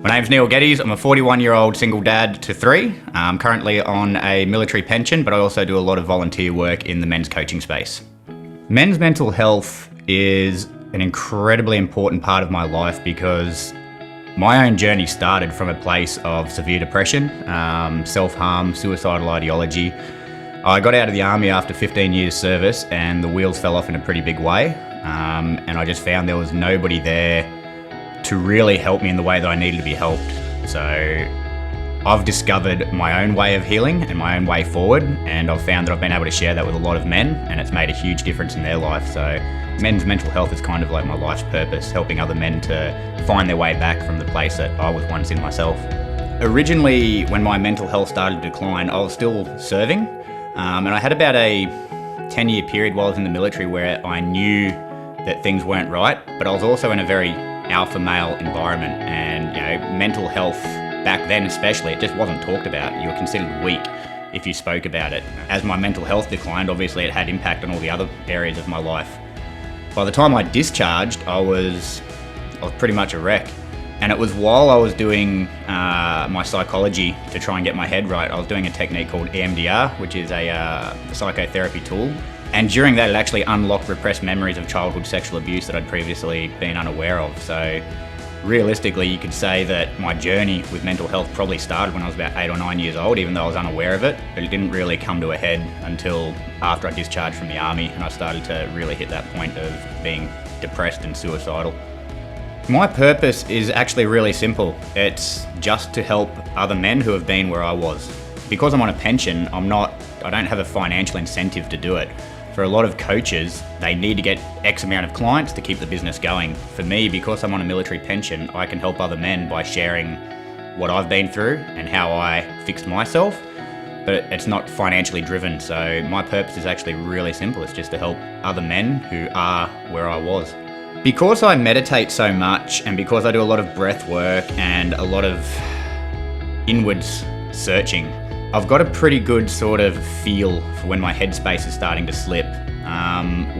My name's Geddes. I'm a 41-year-old single dad to three. I'm currently on a military pension, but I also do a lot of volunteer work in the men's coaching space. Men's mental health is an incredibly important part of my life because my own journey started from a place of severe depression, self-harm, suicidal ideology. I got out of the army after 15 years service and the wheels fell off in a pretty big way. And I just found there was nobody there to really help me in the way that I needed to be helped. So I've discovered my own way of healing and my own way forward, and I've found that I've been able to share that with a lot of men, and it's made a huge difference in their life. So men's mental health is kind of like my life's purpose, helping other men to find their way back from the place that I was once in myself. Originally, when my mental health started to decline, I was still serving, and I had about a 10-year period while I was in the military where I knew that things weren't right, but I was also in a very alpha male environment, and mental health back then especially, it just wasn't talked about. You were considered weak if you spoke about it. As my mental health declined, obviously it had impact on all the other areas of my life. By the time I discharged, I was pretty much a wreck. And it was while I was doing my psychology to try and get my head right. I was doing a technique called EMDR, which is a psychotherapy tool. And during that, it actually unlocked repressed memories of childhood sexual abuse that I'd previously been unaware of. So realistically, you could say that my journey with mental health probably started when I was about 8 or 9 years old, even though I was unaware of it. But it didn't really come to a head until after I discharged from the army and I started to really hit that point of being depressed and suicidal. My purpose is actually really simple. It's just to help other men who have been where I was. Because I'm on a pension, I don't have a financial incentive to do it. For a lot of coaches, they need to get X amount of clients to keep the business going. For me, because I'm on a military pension, I can help other men by sharing what I've been through and how I fixed myself, but it's not financially driven. So my purpose is actually really simple. It's just to help other men who are where I was. Because I meditate so much, and because I do a lot of breath work and a lot of inwards searching, I've got a pretty good sort of feel for when my headspace is starting to slip.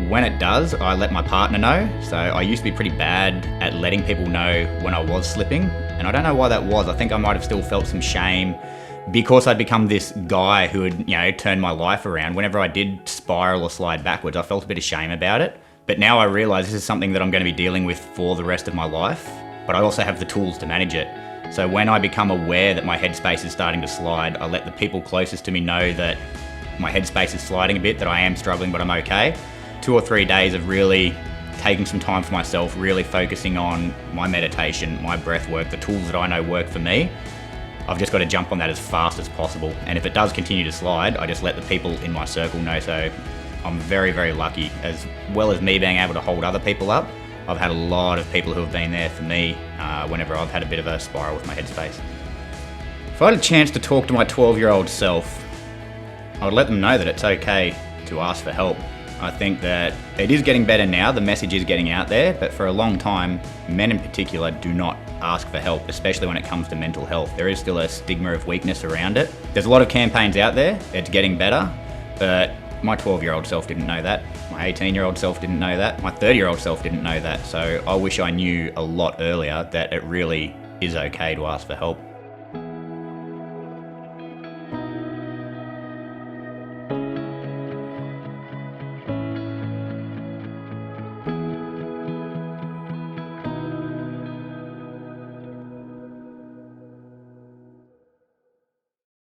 When it does, I let my partner know. So I used to be pretty bad at letting people know when I was slipping, and I don't know why that was. I think I might have still felt some shame because I'd become this guy who had, turned my life around. Whenever I did spiral or slide backwards, I felt a bit of shame about it. But now I realize this is something that I'm going to be dealing with for the rest of my life, but I also have the tools to manage it. So when I become aware that my headspace is starting to slide, I let the people closest to me know that my headspace is sliding a bit, that I am struggling, but I'm okay. 2 or 3 days of really taking some time for myself, really focusing on my meditation, my breath work, the tools that I know work for me. I've just got to jump on that as fast as possible. And if it does continue to slide, I just let the people in my circle know. So I'm very, very lucky. As well as me being able to hold other people up, I've had a lot of people who have been there for me whenever I've had a bit of a spiral with my headspace. If I had a chance to talk to my 12-year-old self, I would let them know that it's okay to ask for help. I think that it is getting better now, the message is getting out there, but for a long time, men in particular do not ask for help, especially when it comes to mental health. There is still a stigma of weakness around it. There's a lot of campaigns out there, it's getting better, but my 12-year-old self didn't know that. My 18-year-old self didn't know that. My 30-year-old self didn't know that. So I wish I knew a lot earlier that it really is okay to ask for help.